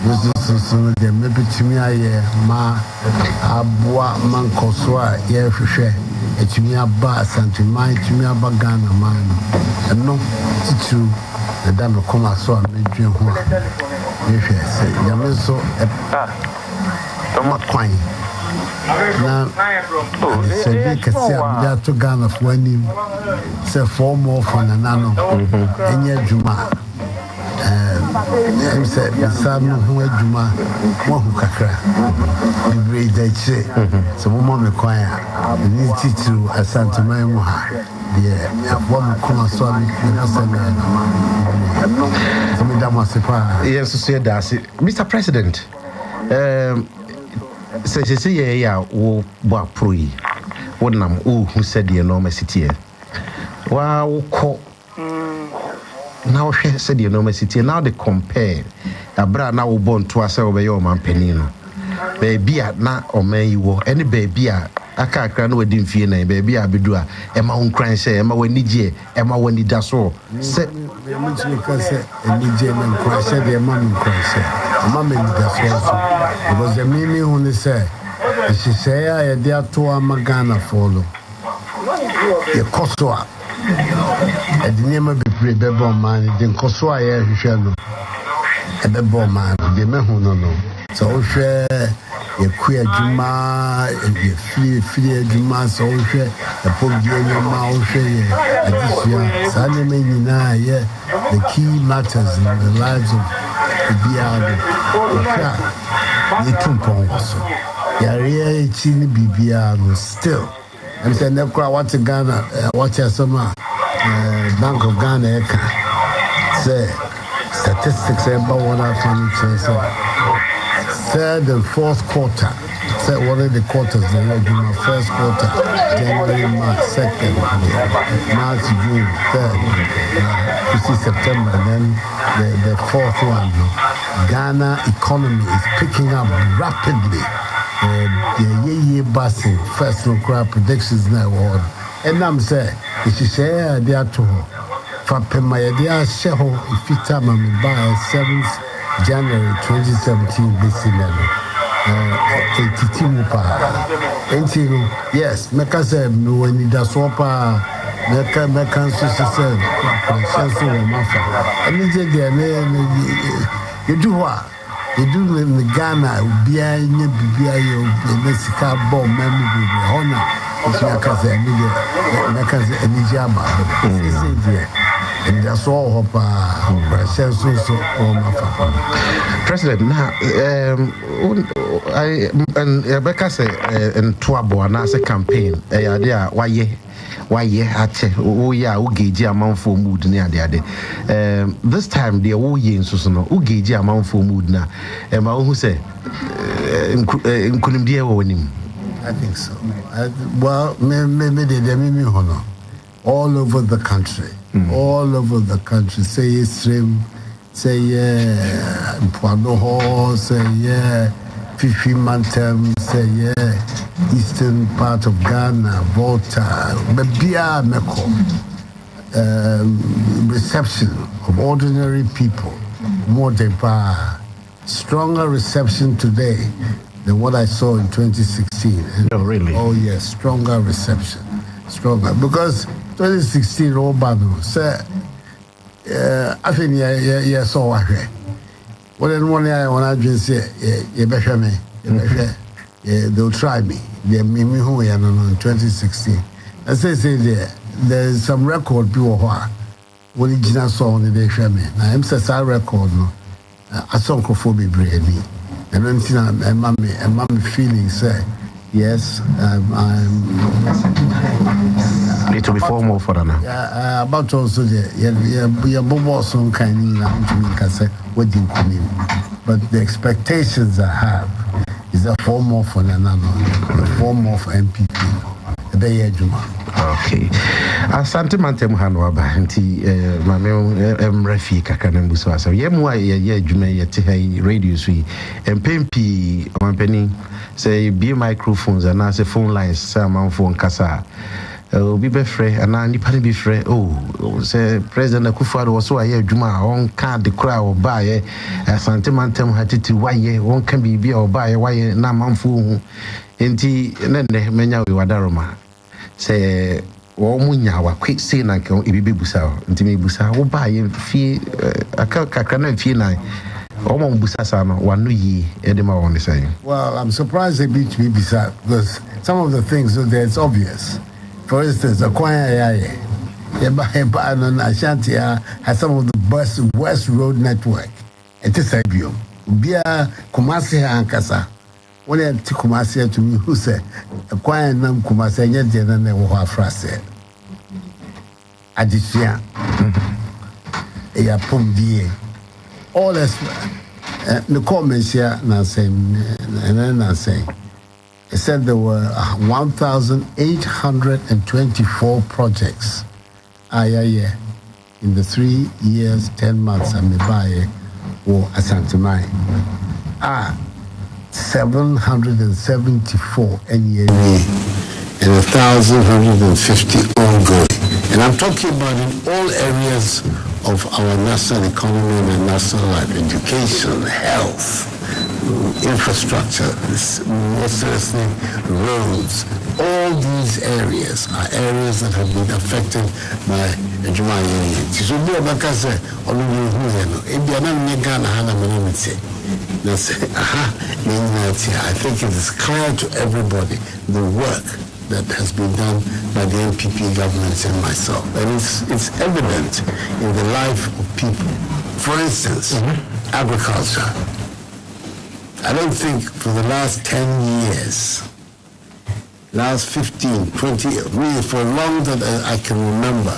so the maybe to me ma abua man koswa ye hwehwe etumi aba santimai etumi aba Ghana man no titu da me koma so a medwen ho ye hwe se ya me so kwan na se bi kase abia to Ghana for anim se for more for nano enye djuma em se sam no ho adwuma mo hu kakra bi da che so mo me kwan a ni titru asanteman mu ha de abo mo koma so a na se na so me da mo se pa yes so da se Mr. President say ya wo bo aproi wonam o hu said ye no city wa wo ko now she said ye no city now they compare abra na wo bon to ase wo be yo man pani no baby a na o man yi wo any baby a aka akra no wadi mfie na baby a bedu a e ma ho kran se e ma wani je e ma wani da so se me mutumi ka se eni je na kran se de ma mi kran se ma me ni da so because the mimi who ne say she say ya de ato amagana follow ye kosoa e de nema bebre bebo man de kosoa ye hwehwe no e bebo man de me hu no so hwe ye ku adwuma ye firi adwuma so hwe e pobie no ma hwe ye adisia sa ne me nyina ye the key matters in the lives of the biado ye tumpon so yare chini bibia no still I'm saying that what Ghana watch some Bank of Ghana say statistics about what I found say third and fourth quarter say what are the quarters they like in my first quarter January March second March June third you see September and then the fourth one Ghana economy is picking up rapidly the basing first no crop predictions now word and I'm say if you say they are to from my idea sheho if it time I'm by 7th January 2017 this level 82 mupa enti yes meka say no when it does swapa meka so say chance o mafa and je dey you do what you do in the Ghana bia nya bibia yo Mexico bomb memu bibi hona isi akaze ni de akaze eniji aba isi de and that's all hopa chance so o mafa President na I and Rebecca say in Tuabo na say campaign ya de a waye ate o ya o geji amanfo mood ni ade this time the wo ye nso no o geji amanfo mood na e ma o hu say nkunimde e wo nim I think so well me de me hono all over the country say stream say Mpuano Ho say Fifi Mantem say eastern part of Ghana, Volta, Bebia Meko, reception of ordinary people, more than stronger reception today than what I saw in 2016. Oh, really? Oh, yes, stronger reception. Stronger. Because 2016, Obama said, I think, yeah, so I heard. Well, then one year when I just say, you better me, they'll try me. They made me who in 2016. I say there's some record people who are original song they show me. Now I'm saying that record no, a song Akufo-Addo brainy. And then see and mommy feeling say yes, it will be formal for now. About also the bobo song kind of to me say wedding kunim. But the expectations I have is a form of a form of MPP. Okay. Asante mantem hanwa ba nti mame emrafi kakana mbuso asa. Yemu ye adwuma ye te ha radio so yi. Empempi omanpani say be microphones and as phone lines say amanfo nkasa. Obi be frɛ ana nipa ne bi frɛ say President Akufo-Addo was so aye adwuma on ka de kra obaye asante mantem hatiti waye won ka bibia obaye waye na manfo hu enti ne menya we wadaroma say wo munya wa quick say na ka ebi bebusa enti me busa wo baye fie akaka na fie na o mo busa sa no wanu yi e de ma won say. Well, I'm surprised they beat me beside because some of the things that it's obvious. For instance, Akufo-Addo has some of the worst road network. It is Abio. Bia Kumasi Ankasa. When I took Kumasi to me, who said, Akufo-Addo Kumasi, yet the other name was Frase. Addition. A pum die. All this, the comments here, not saying, and then not saying. It said there were 1,824 projects in the 3 years, 10 months, and Mibaye or Asantemai. 774 NEA and 1,150 ongoing. And I'm talking about in all areas of our national economy and national life: education, health, infrastructure, more seriously, roads. All these areas are areas that have been affected by Juma. So, I think it is clear to everybody the work that has been done by the NPP government and myself. And it's evident in the life of people. For instance, agriculture. I don't think for the last 10 years, last 15, 20, really for long that I can remember,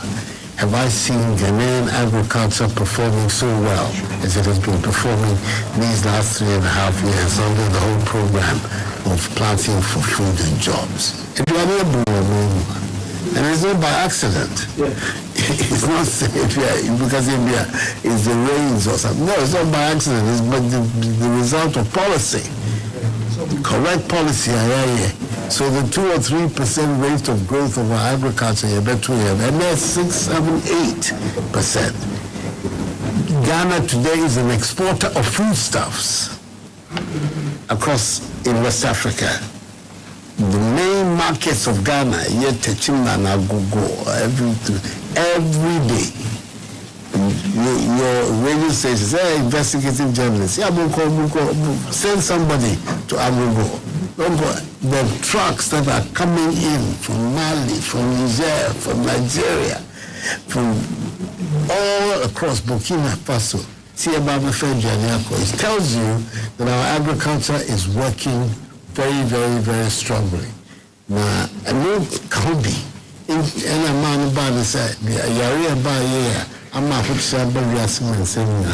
have I seen Ghanaian agriculture performing so well as it has been performing these last 3.5 years under the whole program of planting for food and jobs. And it's not by accident. It's not because India is the rains or something. No, it's not by accident. It's but the result of policy. Correct policy. So the 2 or 3% rate of growth of our agriculture, and that's 6, 7, 8%. Ghana today is an exporter of foodstuffs across in West Africa. The main markets of Ghana, yet Techimna and Agogo, every day. Your radio station, say investigative journalists, send somebody to Agogo. The trucks that are coming in from Mali, from Niger, from Nigeria, from all across Burkina Faso, it tells you that our agriculture is working very, very, very strongly. Now, I know Kobe, and a man about to say, Yari by year, I'm not put somebody as someone saying,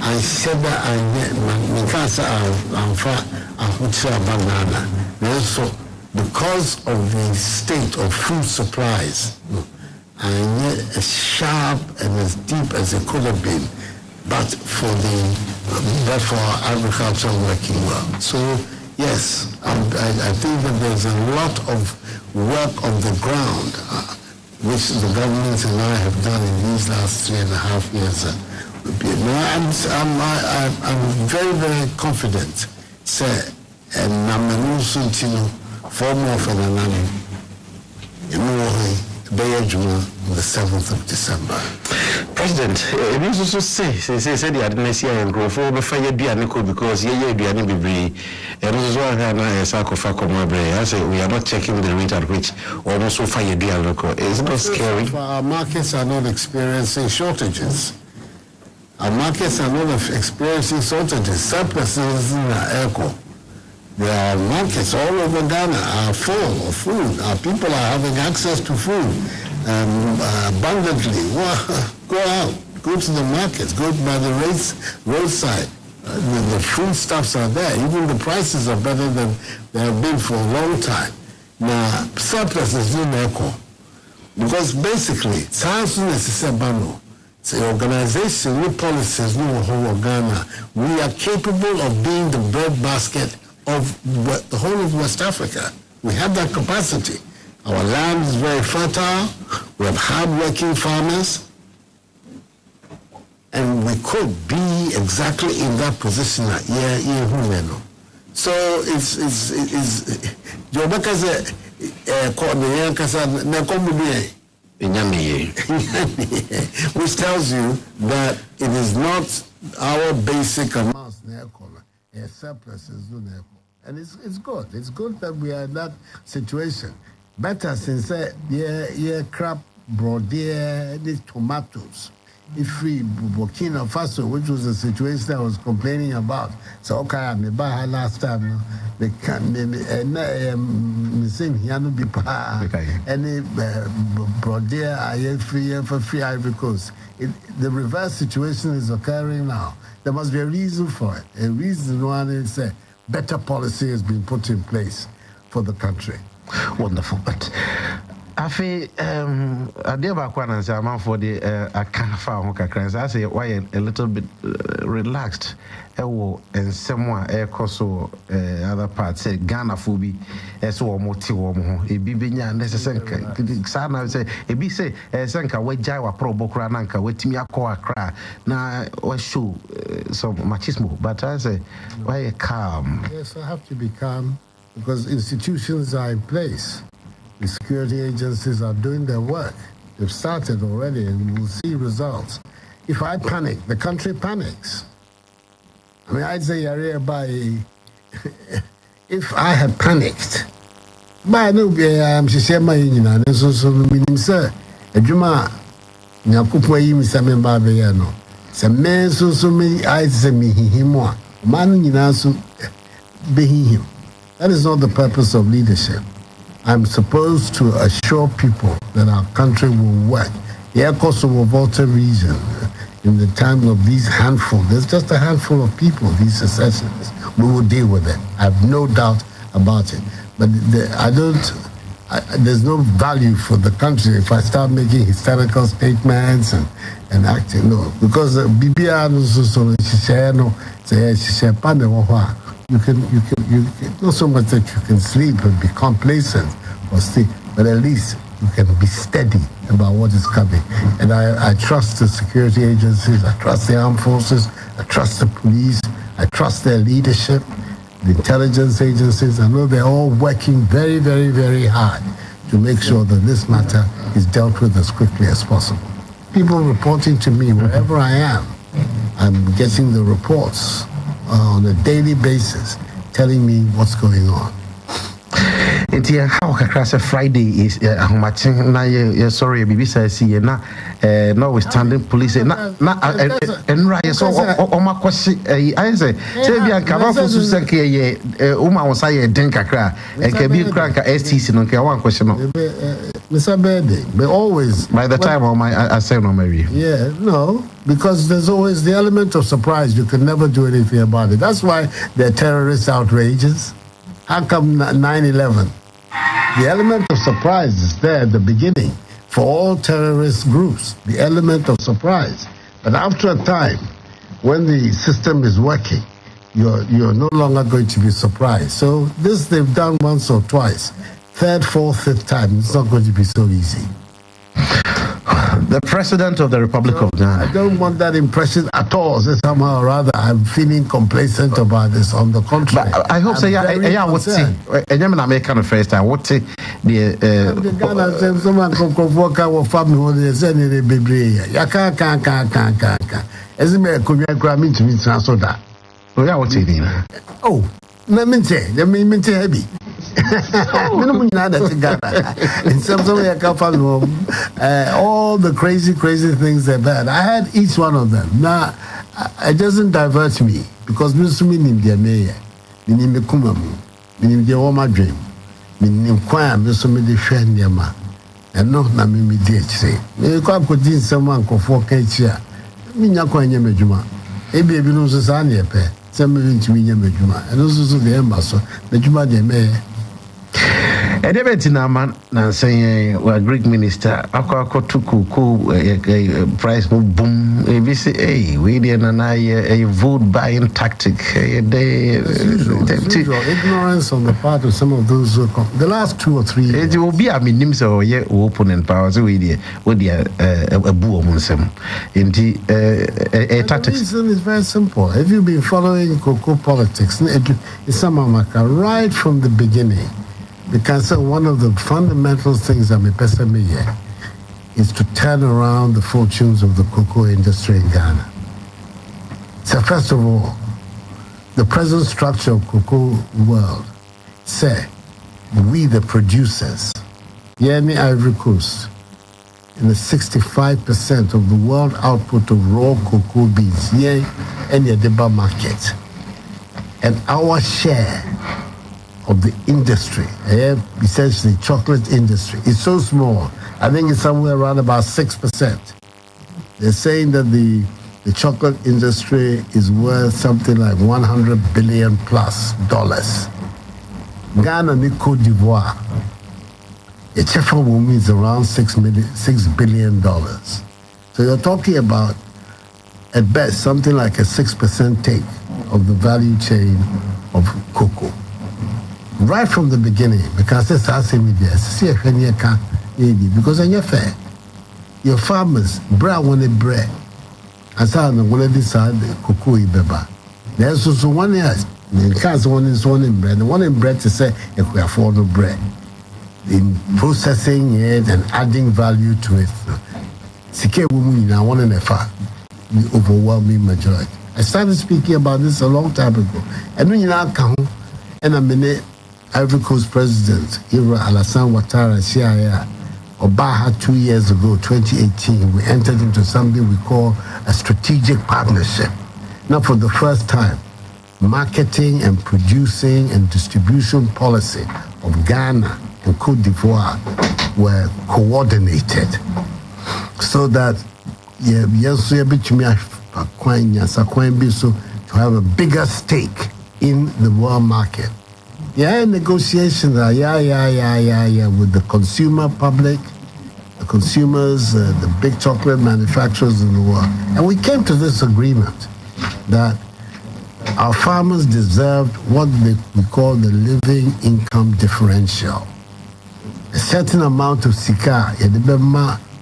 I said that I get my casa and fat and put banana. Also, because of the state of food supplies, I get as sharp and as deep as it could have been, but for our agriculture working well. So, yes, I think that there's a lot of work on the ground, which the government and I have done in these last 3.5 years. I'm very, very confident, sir, and I'm also former of an anani the 7th of December. President, it means also say the administration and grow for the fire Bianico because Biani Bibri, and also I say we are not checking the rate at which almost so fire Bianico. It's not scary. Our markets are not experiencing shortages. Our markets are not experiencing shortages. Surpluses in our echo. There are markets all over Ghana are full of food. Our people are having access to food abundantly. Go out, go to the markets, go by the roadside. The foodstuffs are there. Even the prices are better than they have been for a long time. Now, surplus is in echo. Because basically, science is the organization with policies no whole Ghana. We are capable of being the breadbasket of the whole of West Africa. We have that capacity. Our land is very fertile. We have hard-working farmers. And we could be exactly in that position. So it's Jobaka's which tells you that it is not our basic amounts, a surplus is doing. And it's good. It's good that we are in that situation. Better since crab, broadier, these tomatoes. If free Burkina Faso, which was the situation I was complaining about. So okay, I buy last time. They can same here no be any broadier I free for free Ivory Coast. The reverse situation is occurring now. There must be a reason for it. A reason one is better policy has been put in place for the country. Wonderful, but I dear Bakwan and man for the I can't find I say why a little bit relaxed. And someone also other parts say Ghana Fubi as well motivo a bibinya necessary sana say a be say Sanka we jawa pro bokrananka with me akra na was show some machismo, but I say why calm? Yes, I have to be calm because institutions are in place. The security agencies are doing their work. They've started already and we'll see results. If I panic, the country panics. I mean, I'd say if I had panicked, but I know I'm Shema Union, and so meaning, sir, a Juma, Akufo-Addo, some Babayano, some men so many eyes say me him one, man, be him. That is not the purpose of leadership. I'm supposed to assure people that our country will work. The Kosovo Volta region, in the time of these handful, there's just a handful of people, these secessionists. We will deal with it. I have no doubt about it. But there's no value for the country if I start making hysterical statements and acting. No, because BBR you can not so much that you can sleep and be complacent or sleep, but at least you can be steady about what is coming. And I trust the security agencies, I trust the armed forces, I trust the police, I trust their leadership, the intelligence agencies. I know they're all working very, very, very hard to make sure that this matter is dealt with as quickly as possible. People reporting to me wherever I am, I'm getting the reports on a daily basis telling me what's going on. How can Friday is matching na sorry BBC see na notwithstanding police na and right so o ma kwesi I say bi anka ba for so say ke uma won say den kakra e ka bi kranka STC no ke one question no Mr. Bede, but always by the time I say no Mary. Yeah, no, because there's always the element of surprise. You can never do anything about it. That's why there are terrorist outrages. How come 9/11? The element of surprise is there at the beginning for all terrorist groups, the element of surprise. But after a time, when the system is working, you're no longer going to be surprised. So this they've done once or twice. Third, fourth, fifth time, it's not going to be so easy. The President of the Republic of Ghana. I don't want that impression at all. So somehow or rather, I'm feeling complacent about this. On the contrary, but I hope so. Yeah, what's it? And I'm American the first time. What's it? The Ghana, someone can convoke our family when they send it a baby. Ya can't. As a man, could you grab me to me transfer that? Oh, yeah, what's it? Oh, let me say heavy. In some way, I can't follow all the crazy things they've had. I had each one of them. Now, it doesn't divert me because me name their mayor, me name the Kumamu, me name the Oma Dream, me name Kwam, me so me the friend their man, and not na me DHC. Me come put in someone for 4K chair. Me nyakwa nyame juma. Ebi ebi no so sa na epe. Some me ntumi nyame juma. And also so the embassy, the juma de me. And everything man now saying well Greek minister akwa to cocoa price boom we say hey we there and a vote buying tactic ignorance on the part of some of those who come. The last 2 or 3 years it will be a minim so yeah opponent power so we there a boo munsem inti a tactic. The reason is very simple. Have you been following cocoa politics? It's some right from the beginning. Because one of the fundamental things I'm a person is to turn around the fortunes of the cocoa industry in Ghana. So first of all, the present structure of cocoa world say we the producers, in Ivory Coast, in the 65% of the world output of raw cocoa beans, in the Deba market, and our share of the industry, essentially chocolate industry, is so small. I think it's somewhere around about 6%. They're saying that the chocolate industry is worth something like $100 billion plus. Ghana and Cote d'Ivoire, a chefa woman is around $6 billion. So you're talking about, at best, something like a 6% take of the value chain of cocoa. Right from the beginning, because that's how because you're fair. Your farmers, bread when they bread. As I know, when they decide cocoa beba. There's also one else. In case one is one in bread. The one in bread to say if we afford the bread. In processing it and adding value to it. Sike woman in one in a far. The overwhelming majority. I started speaking about this a long time ago. And when you now come and a minute. Ivory Coast President Ira Alassane Ouattara CIA Obaha 2 years ago, 2018, we entered into something we call a strategic partnership. Now, for the first time, marketing and producing and distribution policy of Ghana and Cote d'Ivoire were coordinated, so that to have a bigger stake in the world market. Negotiations are with the consumer public, the consumers, the big chocolate manufacturers in the world. And we came to this agreement that our farmers deserved what we call the living income differential. A certain amount of sika,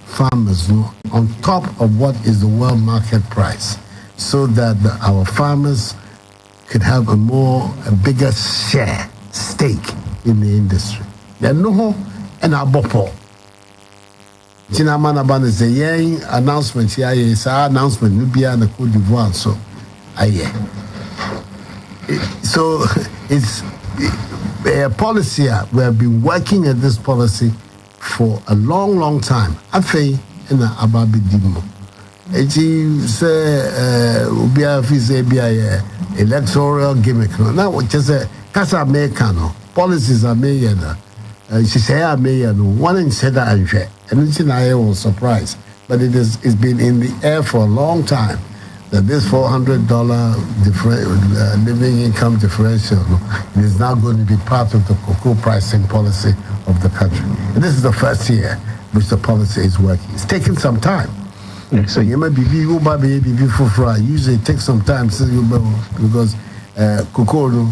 farmers on top of what is the world market price, so that our farmers could have a bigger stake in the industry. There no and our bopo. Chinaman Aban is a announcement here. It's our announcement. Nubia and the Cote d'Ivoire. So it's a policy. We have been working at this policy for a long time. Afe in Ababi Dimo. Eji say ubia fi be electoral gimmick. Now what just say Casa Americano policies are made. She say I made one in Seda and it's in I was surprised, but it's been in the air for a long time that this $400 living income differential is now going to be part of the cocoa pricing policy of the country. And this is the first year which the policy is working. It's taken some time. So you may be usually it takes some time because cocoa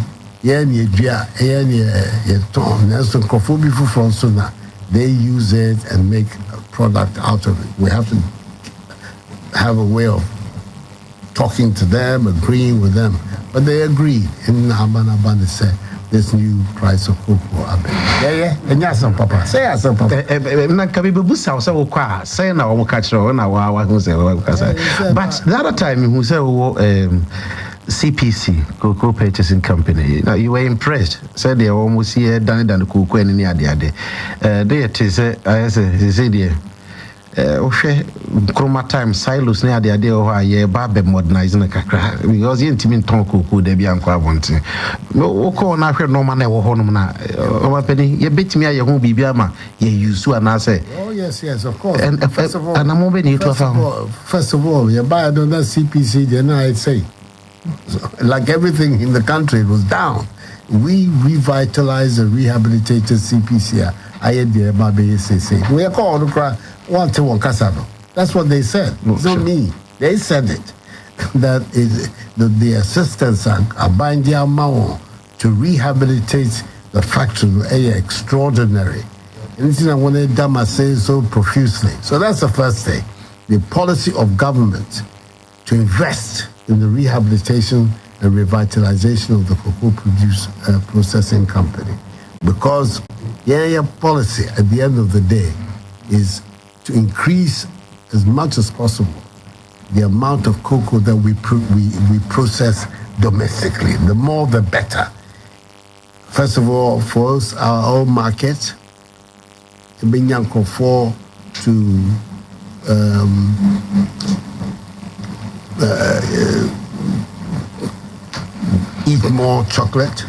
they use it and make a product out of it. We have to have a way of talking to them, agreeing with them. But they agreed. In Aban said this new price of cocoa. And yes, papa. Say yes, papa. But the other time who said CPC, Cocoa Purchasing Company. Now you were impressed. Said they almost here done than the cocoa and the other. They say, I said, chroma time silos near the idea of a barbe modernizing a cacra because the intimate tongue could be unquavanting. No, call now, no man ever honor. Over penny, you bit me at your home, Bibiama, you use to and I say, oh, yes, of course. And first of all, and I'm moving you to first of all, you buy another CPC, then I say, like everything in the country, it was down. we revitalize and rehabilitated CPC. We are called one to one casano. That's what they said. It's not me. They said it. That is the assistants are binding amount to rehabilitate the factory. Extraordinary. Anything I want to say so profusely. So that's the first thing. The policy of government to invest in the rehabilitation and revitalization of the cocoa processing company, because policy at the end of the day is to increase as much as possible the amount of cocoa that we process domestically. The more, the better. First of all, for us, our own market, to eat more chocolate,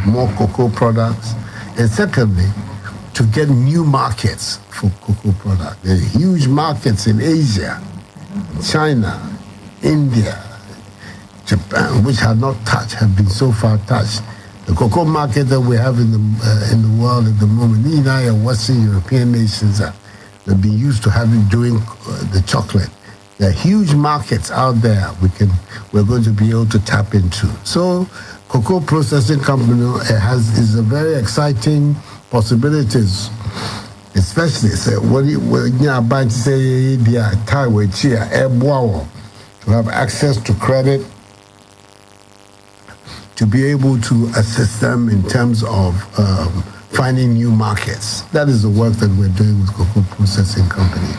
more cocoa products, and secondly, to get new markets for cocoa products. There's huge markets in Asia, China, India, Japan, which have not touched, have been so far touched. The cocoa market that we have in the world at the moment, United Western European nations have been used to doing the chocolate. There are huge markets out there we're going to be able to tap into. So, cocoa processing company is a very exciting possibilities, especially when you are about to say to have access to credit, to be able to assist them in terms of finding new markets. That is the work that we're doing with cocoa processing company.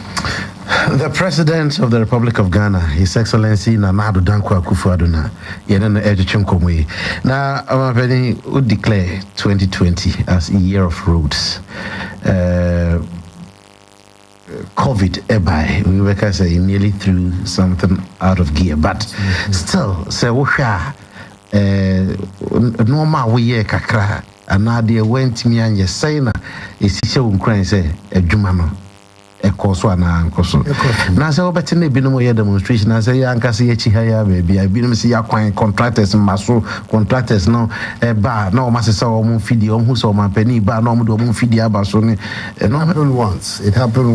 The President of the Republic of Ghana, His Excellency Nana Addo Dankwa Akufo-Addo na yɛne no ɛdwetwe nkɔmmɔ yi. Na Amapani would declare 2020 as a year of roads. COVID ebai, we were say nearly threw something out of gear, but still, say wosha normal we kakra anade went me and saying is Ukraine say adwuma no ekoso ana nkoso na say obeti na binom ye demonstration na say yankase ye chihaya baby I binom say yakwan contractors maso contractors no ba na o masesa o mu fidi o hu so o mapani ba na o mu do mu fidi aba so ne it happened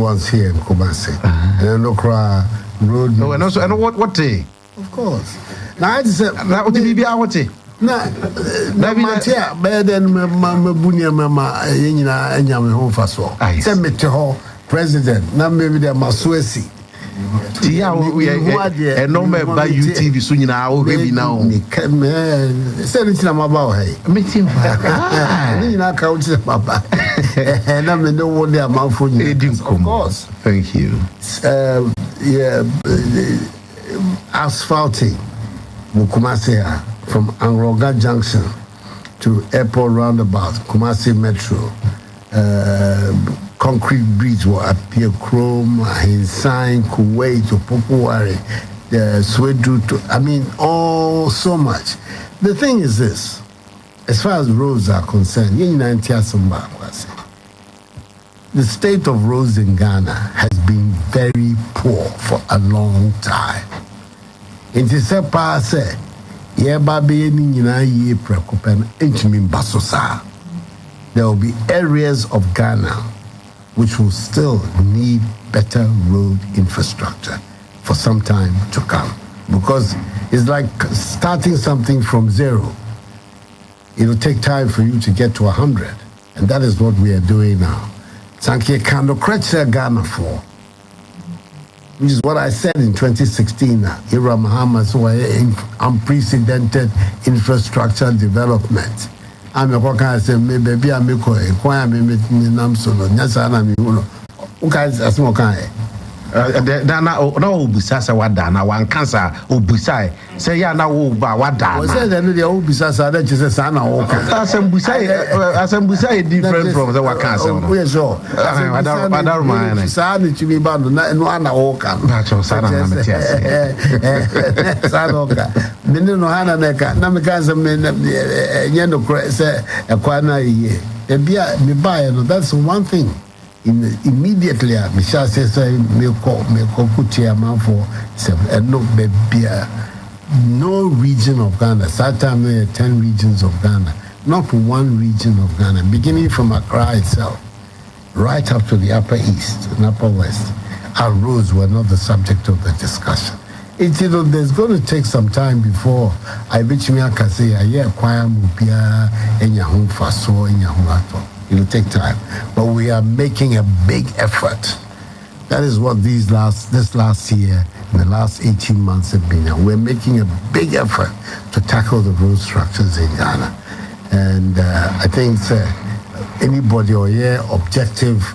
once here in Kumasi and no cry road no and also and what day of course now I just na o ti bibia what day na matia better than mabunia mama yenyina anyame ho faso say mete ho president na maybe the Maswesi tia we no member UTV so nyina o hebi na o say nti na maba o hey meeting nyina ka o ti baba na me no wo dey amanfo nyina of course thank you asphalting Kumasi from Angroga Junction to Airport Roundabout, Kumasi Metro, concrete bridge will appear Chrome, Hinsign, Kuwait, Opokuwari, Swedu, so much. The thing is this, as far as roads are concerned, the state of roads in Ghana has been very poor for a long time. It is a pass. There will be areas of Ghana which will still need better road infrastructure for some time to come, because it's like starting something from zero. It'll take time for you to get to 100, and that is what we are doing now. Sanke Kando Kretcher Ghana for, which is what I said in 2016. Ira Muhammad's unprecedented infrastructure development. I'm a worker, say, maybe I'm a Dana no busasa wada na wan cancer obusai say ya na wo ba wada was say no dey obusasa that just say na wo kan asambusai different from the wa cancer no we sure ada man sa ni chibi ba no ana wo kan na cho sa na metias sa no ka bini no hana na ka na me kan say me nye no say ekwa na ye e bia me buy no that's one thing. Immediately, Michelle says, me call chairman for no region of Ghana. That time there are 10 regions of Ghana. not one region of Ghana, beginning from Accra itself, right up to the Upper East and Upper West. Our roads were not the subject of the discussion. There's going to take some time before I reach me and say, it'll take time. But we are making a big effort. That is what this last year and the last 18 months have been. We're making a big effort to tackle the road structures in Ghana. And I think anybody or objective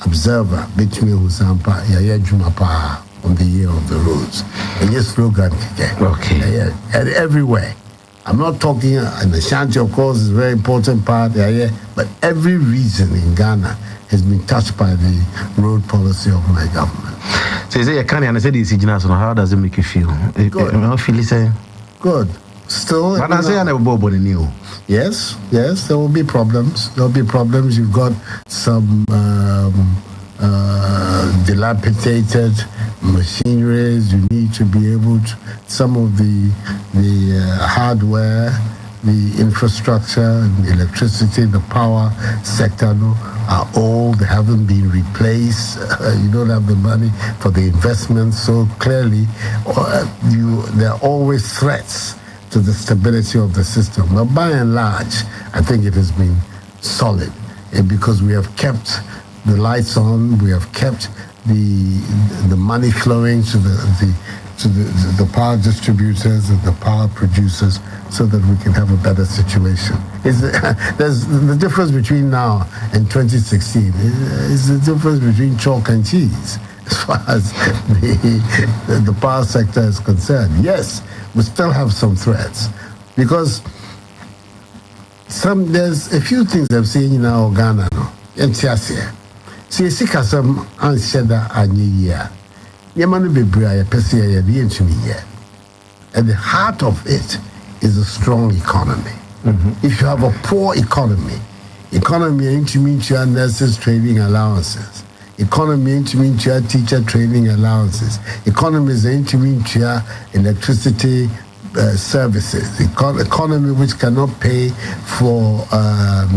observer between Husampa, Jumapa on the year of the roads. And yes, slogan. Okay. And everywhere. I'm not talking, and the Ashanti, of course, is a very important part, but every region in Ghana has been touched by the road policy of my government. So you say, how does it make you feel? Good. Good. Still, but I say I never bought new. Yes, there will be problems. There will be problems. You've got some dilapidated machineries. You need to be able to, some of the hardware, the infrastructure, the electricity, the power sector are old. They haven't been replaced. You don't have the money for the investment. So clearly, there are always threats to the stability of the system. But by and large, I think it has been solid because we have kept the lights on, we have kept the money flowing to the power distributors and the power producers so that we can have a better situation. There's the difference between now and 2016 is the difference between chalk and cheese as far as the power sector is concerned. Yes, we still have some threats because there's a few things I've seen in our Ghana now. See, Sikasam and Sheda Anya. Yamanu Bibria, Pessia, the ancient year. At the heart of it is a strong economy. Mm-hmm. If you have a poor economy ain't mean your nurses training allowances. Economy ain't mean your teacher training allowances. Economies ain't mean your electricity services. Economy which cannot pay for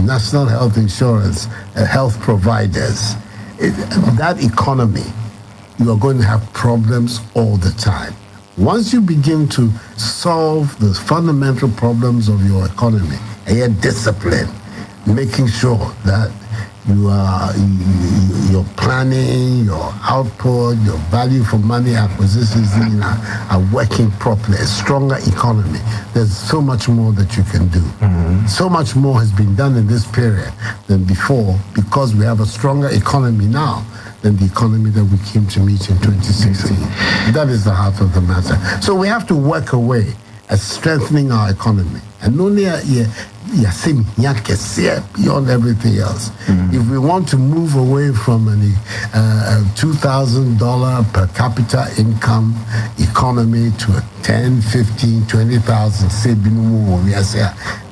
national health insurance, health providers. That economy, you are going to have problems all the time. Once you begin to solve the fundamental problems of your economy and your discipline, making sure that your planning, your output, your value for money acquisitions are working properly, a stronger economy. There's so much more that you can do. Mm-hmm. So much more has been done in this period than before because we have a stronger economy now than the economy that we came to meet in 2016. That is the heart of the matter. So we have to work away at strengthening our economy. And only beyond everything else. Mm-hmm. If we want to move away from a $2,000 per capita income economy to a 10, 15, 20,000,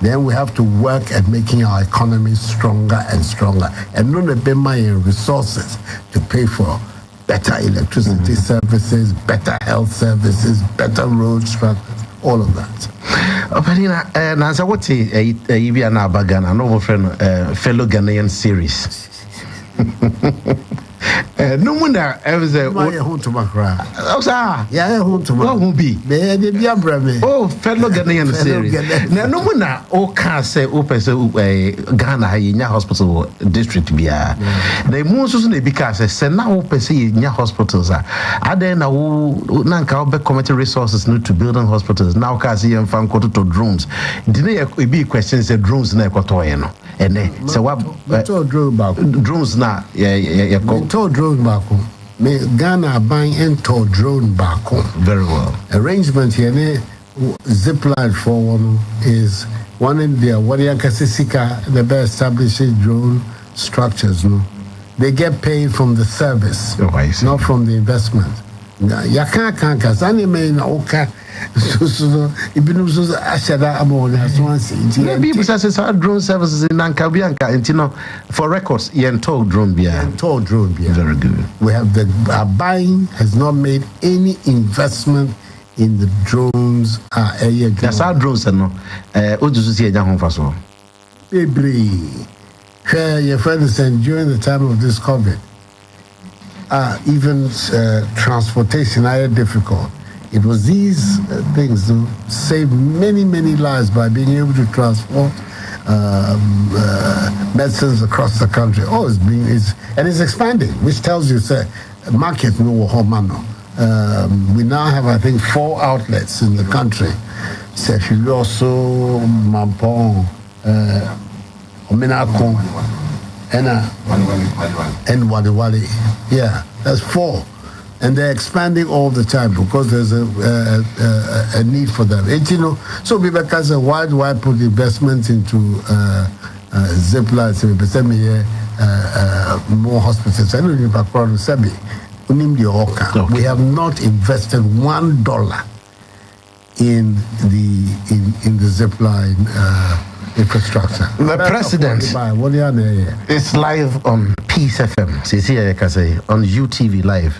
then we have to work at making our economy stronger and stronger. And not a bit my resources to pay for better electricity services, better health services, better road structures, all of that. Openina, Nansa, what's a Ibiana Bagana, no fellow Ghanaian series? No wonder I was a home to Macra. Yeah, home to what will be? Oh, fellow Ghanaian series. Now, no wonder all cars say open Ghana in your hospital district. The most usually because I said now open in your hospitals are there now Nanka committee resources need to build on hospitals. Now, Kasi and Fan to drones. Didn't it be questions the drones in Equatoriano? And then, so what drones now? Yeah, drone back home. Ghana buying into drone back home. Very well. Arrangement here, zip line for one is one in there. What you can see, the best established drone structures. No, they get paid from the service, not from the investment. Yaka kankas anime na oka so ibinu so ashada amon as one say people say drone services in Nankabianka and for records yen told drone bia very good. We have our buying has not made any investment in the drones that's our drones no odusu see eja hon faso Your friend said during the time of this COVID, even transportation are difficult. It was these things that saved many, many lives by being able to transport medicines across the country. It's expanding, which tells you, say, market no homano. We now have, I think, 4 outlets in the country. So if you also Mampong, Ominako, and Waliwali. Yeah, that's 4. And they're expanding all the time because there's a need for them. And, so because why do I put investments into zip lines, more hospitals? I don't know. We have not invested $1 in the zip line infrastructure. The president is live on Peace FM. On UTV live,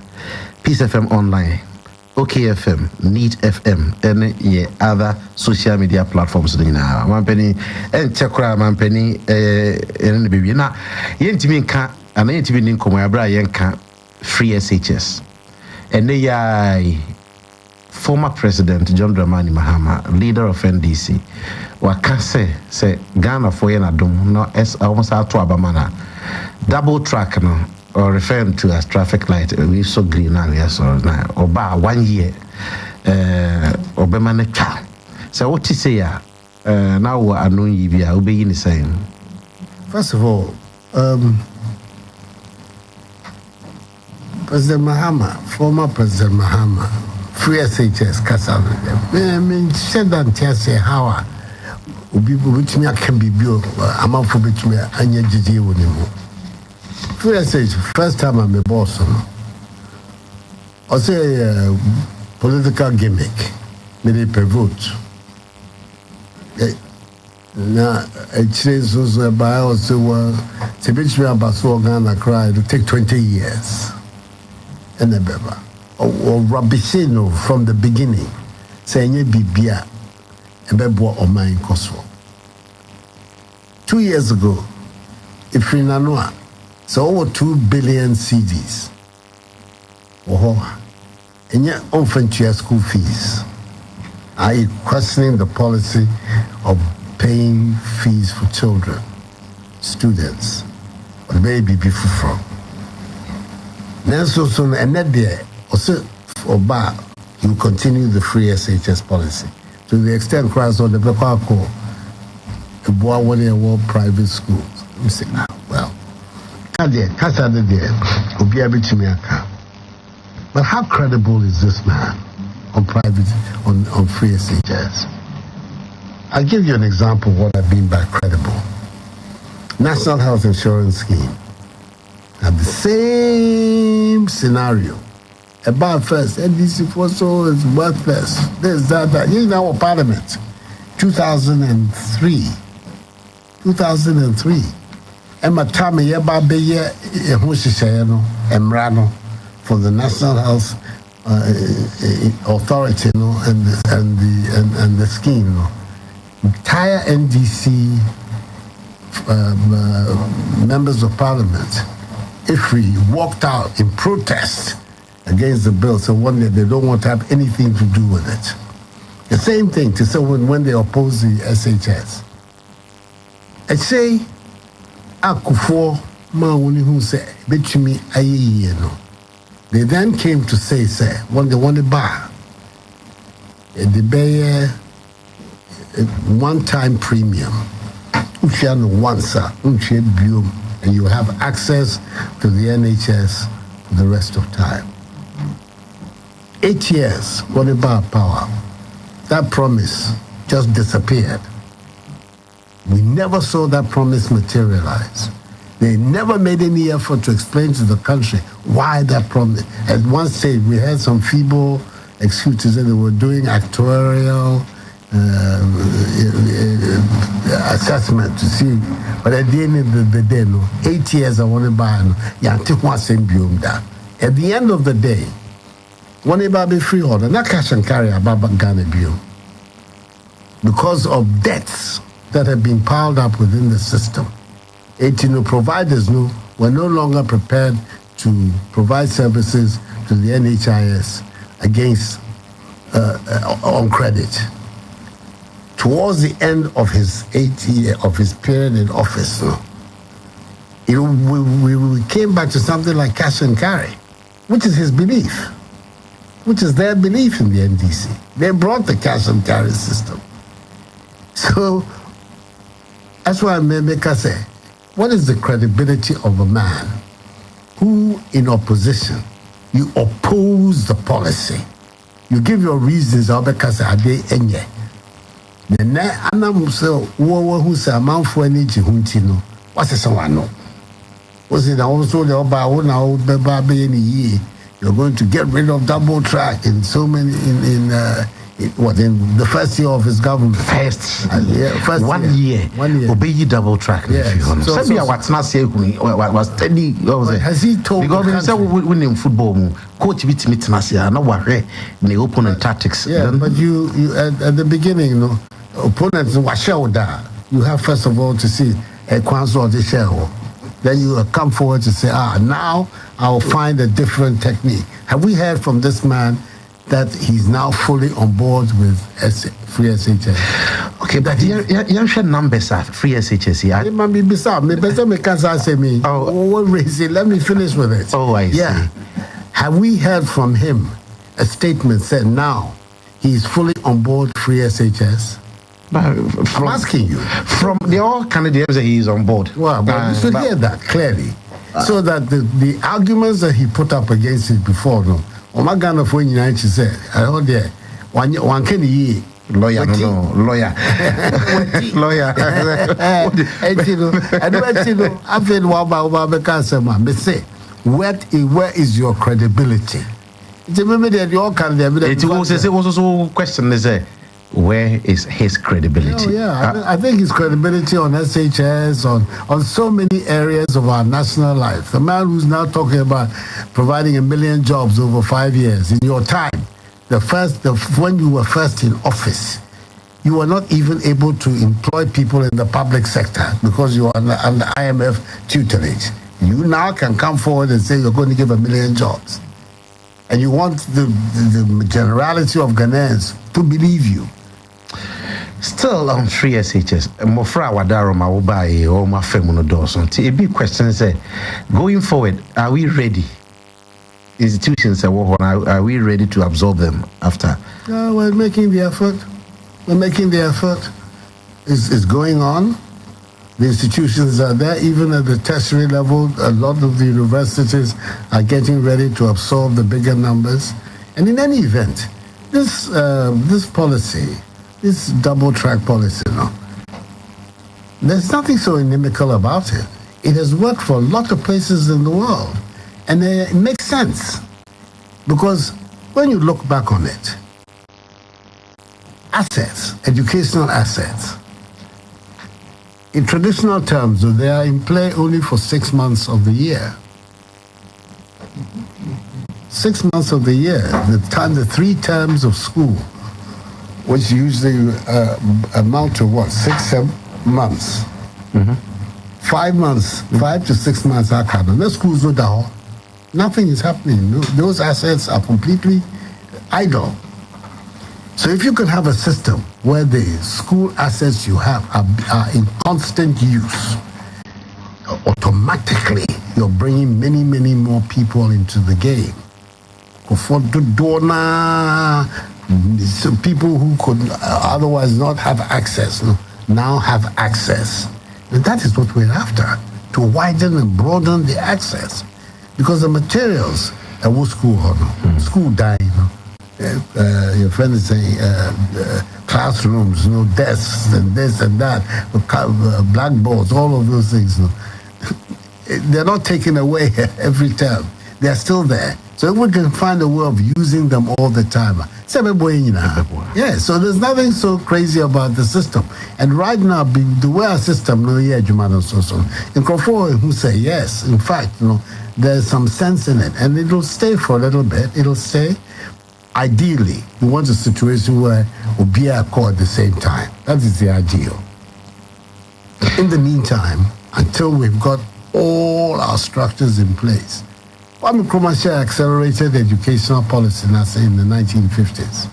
Peace FM online, OKFM, Neat FM, and other social media platforms. Mampeni and Chakra Mampeni and the baby. Now, Yentiminka and Yentimin Komayabra Yanka free SHS. And they are former President John Dramani Mahama, leader of NDC. Wakase say Ghana for Yenadum, no as almost out to Abamana. Double track no, or referring to as traffic light. We so green now, yes, or now. Oba 1 year. Obemane cha. So what you say now we are knowing you will be in the same. First of all, President Mahama, former President Mahama, free SHS Kasana. I mean, said that say how which me can be built. I'm out for which me anya jiji wonimu. Free SHS first time I'm a boss. I say political gimmick. Me per vote. Now it says also by also to which me about so Ghana cry to take 20 years. And the baby. Or Rabishino from the beginning, saying ye be beer, and bebo or mine cosmo. 2 years ago, if we know, so over 2 billion CDs, and yet often to school fees. Are you questioning the policy of paying fees for children, students, or maybe before from? Then so soon, and that day. Also, for bar, you continue the free SHS policy to the extent Christ on the Pekako, a boy one private schools. You say, well, but how credible is this man on private on free SHS? I'll give you an example of what I mean by credible. National Health Insurance Scheme have the same scenario. About first, NDC for so is worthless. This, that. In our parliament, 2003. Emma Tame Yaba Beye Husishayano, Emrano, for the National Health Authority, and the scheme, Entire NDC members of parliament, if we walked out in protest against the bill, so one day they don't want to have anything to do with it. The same thing to say when they oppose the SHS. I say, Akufo-Addo who say, "Betumi aye no." They then came to say, when they want to buy, the bay one-time premium, once, and you have access to the NHS for the rest of time. 8 years, what about power? That promise just disappeared. We never saw that promise materialize. They never made any effort to explain to the country why that promise. At one stage, we had some feeble excuses that they were doing actuarial assessment to see. But at the end of the day, 8 years I want to buy. At the end of the day, when you buy free order, not cash and carry about Ghana bill. Because of debts that had been piled up within the system. 18 providers were no longer prepared to provide services to the NHIS against on credit. Towards the end of his 8 year of his period in office, we came back to something like cash and carry, which is his belief, which is their belief in the NDC. They brought the cash and carry system. So that's why Memeka say, what is the credibility of a man who, in opposition, you oppose the policy? You give your reasons, Obeka say, ade enye. Then anam say, who say a man for any jihuntino. What's the someone no? Was it also the Oba now Beba you're going to get rid of double track in so many in the first year of his government. First 1 year. Obey double track. Yes. What's not say was steady. Has he told because we win in football, coach beat me to no worry the opponent tactics. Yeah, but you at the beginning, opponents you have first of all to see a Kwanzaa the share. Then you come forward to say, now I'll find a different technique. Have we heard from this man that he's now fully on board with free SHS? Okay, but you share numbers of free SHS. It might be bizarre. Let me finish with it. Oh, I see. Yeah. Have we heard from him a statement said now he's fully on board free SHS? I'm asking you. From the all candidates that he is on board. Well, but you should hear that clearly. So that the arguments that he put up against it before, Omagana for United said, I heard there, one can ye. Lawyer. I say, where is your credibility? It was also question is where is his credibility? I think his credibility on SHS, on so many areas of our national life. The man who's now talking about providing 1 million jobs over 5 years. In your time, when you were first in office, you were not even able to employ people in the public sector because you were under IMF tutelage. You now can come forward and say you're going to give 1 million jobs. And you want the generality of Ghanaians to believe you. Still on free SHS, Mofra Wadaro Mawubai or Mafemuno Dawson. A big question is going forward, are we ready? Institutions are we ready to absorb them after? We're making the effort. It's going on. The institutions are there, even at the tertiary level. A lot of the universities are getting ready to absorb the bigger numbers. And in any event, this policy, this double track policy, there's nothing so inimical about it. It has worked for a lot of places in the world. And it makes sense. Because when you look back on it, assets, educational assets, in traditional terms, they are in play only for 6 months of the year. 6 months of the year, the 3 terms of school, which usually amount to what, 6-7 months. 5 months, 5 to 6 months are covered. The schools are down. Nothing is happening. Those assets are completely idle. So if you could have a system where the school assets you have are in constant use, automatically you're bringing many, many more people into the game. So people who could otherwise not have access now have access. And that is what we're after, to widen and broaden the access. Because the materials at school dying, your friend is saying classrooms, desks and this and that, blackboards, all of those things. They're not taken away every term. They're still there. So if we can find a way of using them all the time. Yeah, so there's nothing so crazy about the system. And right now, the way our system, in Kofor, who say yes, in fact, there's some sense in it. And it'll stay for a little bit. It'll stay. Ideally, you want a situation where we'll be at court at the same time. That is the ideal. In the meantime, until we've got all our structures in place, Kumasi accelerated educational policy in the 1950s.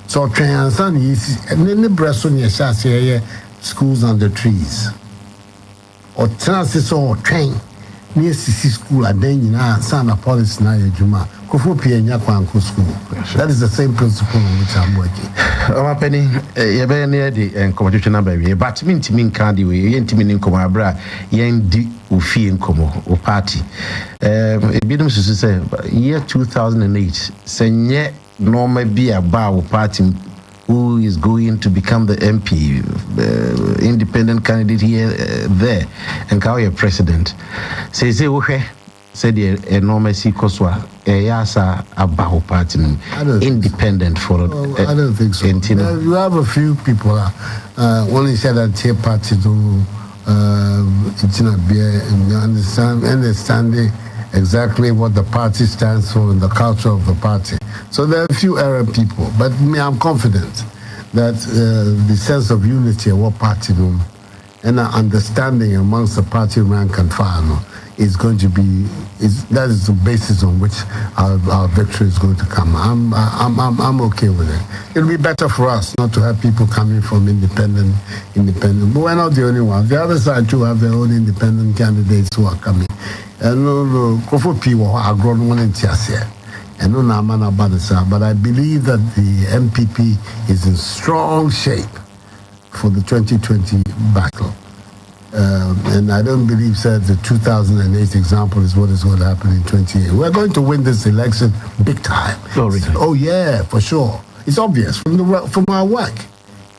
So Transan is and then the Bresson Yashasi schools under trees. Or Transis or train near CC school and then you know Sana policy na Juma. Kufu Pienya Kwanku school. That is the same principle on which I'm working. Our penny, you're very near the competition number, but mean to mean candy way, ain't meaning Comabra, yen di ufi in Como or party. It be them to say, year 2008, Senye normal be a bow party who is going to become the MP, independent candidate here, there, and call your president. Say, okay. Said the enormous Koswa, Yasa about party independent for. I don't think so. You have a few people. Only said that here party do understanding exactly what the party stands for and the culture of the party. So there are a few Arab people, but me, I'm confident that the sense of unity of what party do and an understanding amongst the party rank and file is going to be that is the basis on which our victory is going to come. I'm okay with it. It'll be better for us not to have people coming from independent. But we're not the only ones. The other side too have their own independent candidates who are coming. And no, people are grown one in Tiasia. And no, but I believe that the MPP is in strong shape for the 2020 battle. And I don't believe that the 2008 example is what is going to happen in 2028. We're going to win this election big time. Oh, really? Oh yeah, for sure. It's obvious from our work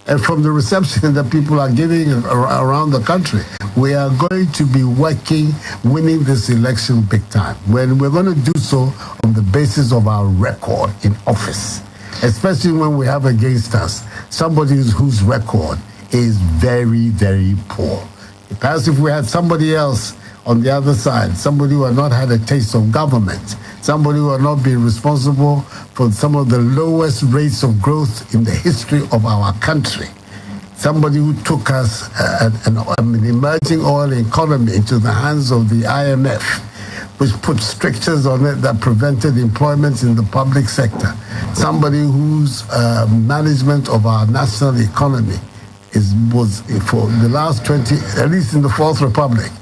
and from the reception that people are giving around the country. We are going to be winning this election big time. When we're going to do so on the basis of our record in office, especially when we have against us somebody whose record is very, very poor. Perhaps if we had somebody else on the other side, somebody who had not had a taste of government, somebody who had not been responsible for some of the lowest rates of growth in the history of our country, somebody who took us an emerging oil economy into the hands of the IMF, which put strictures on it that prevented employment in the public sector, somebody whose management of our national economy was for the last 20, at least in the Fourth Republic,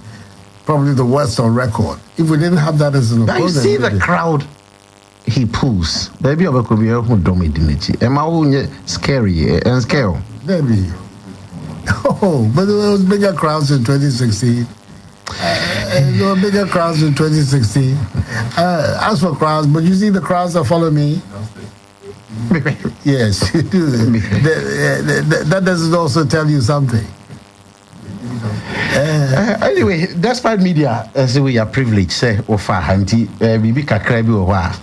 probably the worst on record. If we didn't have that as an opponent, you see the crowd he pulls. Maybe I could be who dominate. Am I scary and scale? Maybe. Oh, but there was bigger crowds in 2016. There were bigger crowds in 2016. As for crowds, but you see the crowds that follow me. Yes, you do. That doesn't also tell you something. Anyway, despite media, as we are privileged, say, of our handy, we be kakrabi or what,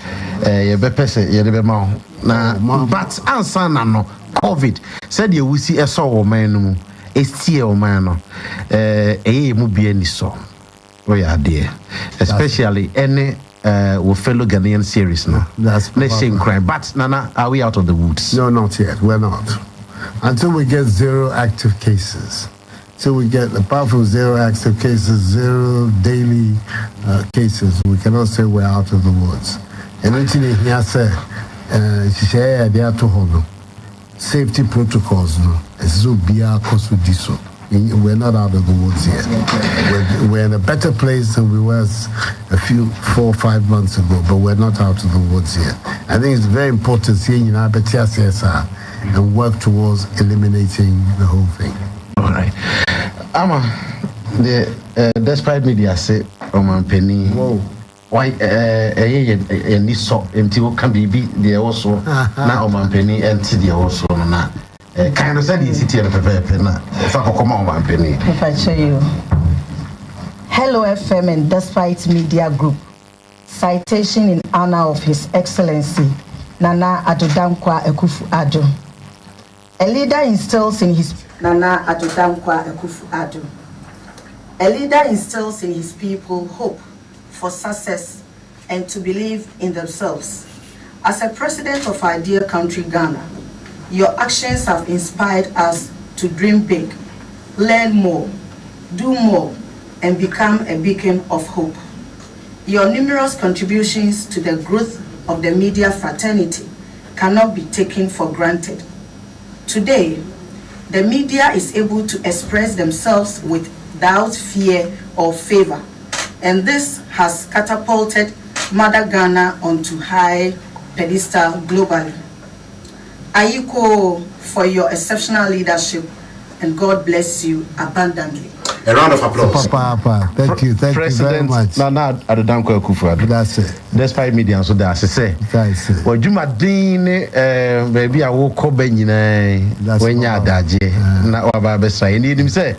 but answer no COVID said you will see a saw man, a steer man, a mubieni so. We are there, especially any. With fellow Ghanaian series now. That's same crime. But Nana, are we out of the woods? No, not yet. We're not. Until we get 0 active cases. Till we get, apart from 0 active cases, 0 daily cases, we cannot say we're out of the woods. And until he said, safety protocols, we're not out of the woods yet. We're in a better place than we were a few 4 or 5 months ago, but we're not out of the woods yet. I think it's very important to and work towards eliminating the whole thing. All right. Ama, despite media say, Penny. Whoa. Why, and so until can be there also now, Penny, and the also now. Kind of said the city of Pepena. If I come on, Penny. If I show you. Hello FM and Despite Media Group. Citation in honor of His Excellency Nana Addo Akufo-Addo. A leader instills in his Nana Addo Akufo-Addo. A leader instills in his people hope for success and to believe in themselves. As a president of our dear country Ghana, your actions have inspired us to dream big, learn more, do more, and become a beacon of hope. Your numerous contributions to the growth of the media fraternity cannot be taken for granted. Today, the media is able to express themselves without fear or favor, and this has catapulted Mother Ghana onto high pedestal globally. Ayiko for your exceptional leadership, and God bless you abundantly. A round of applause. Papa. Thank you very much. Nana Adodankwa Akufo-Addo. That's it. Despite media, so that's it. That's it. Well, Jumadine, baby, I will call Benina when you're daji. Now, Baba say, you need him say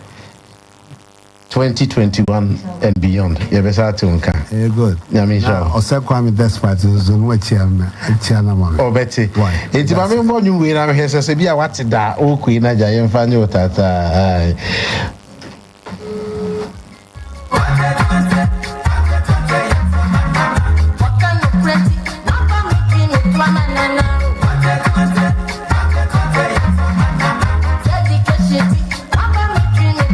2021 and beyond. You're better to unka. Good. Yeah, me sure. Also, Kwame Despite is on what Chiana. Oh, Betty. Why? It's my main volume. We have here says, be a what's that? Oh, Queen, I am fan you tata. Dedication, Papa, me dream it,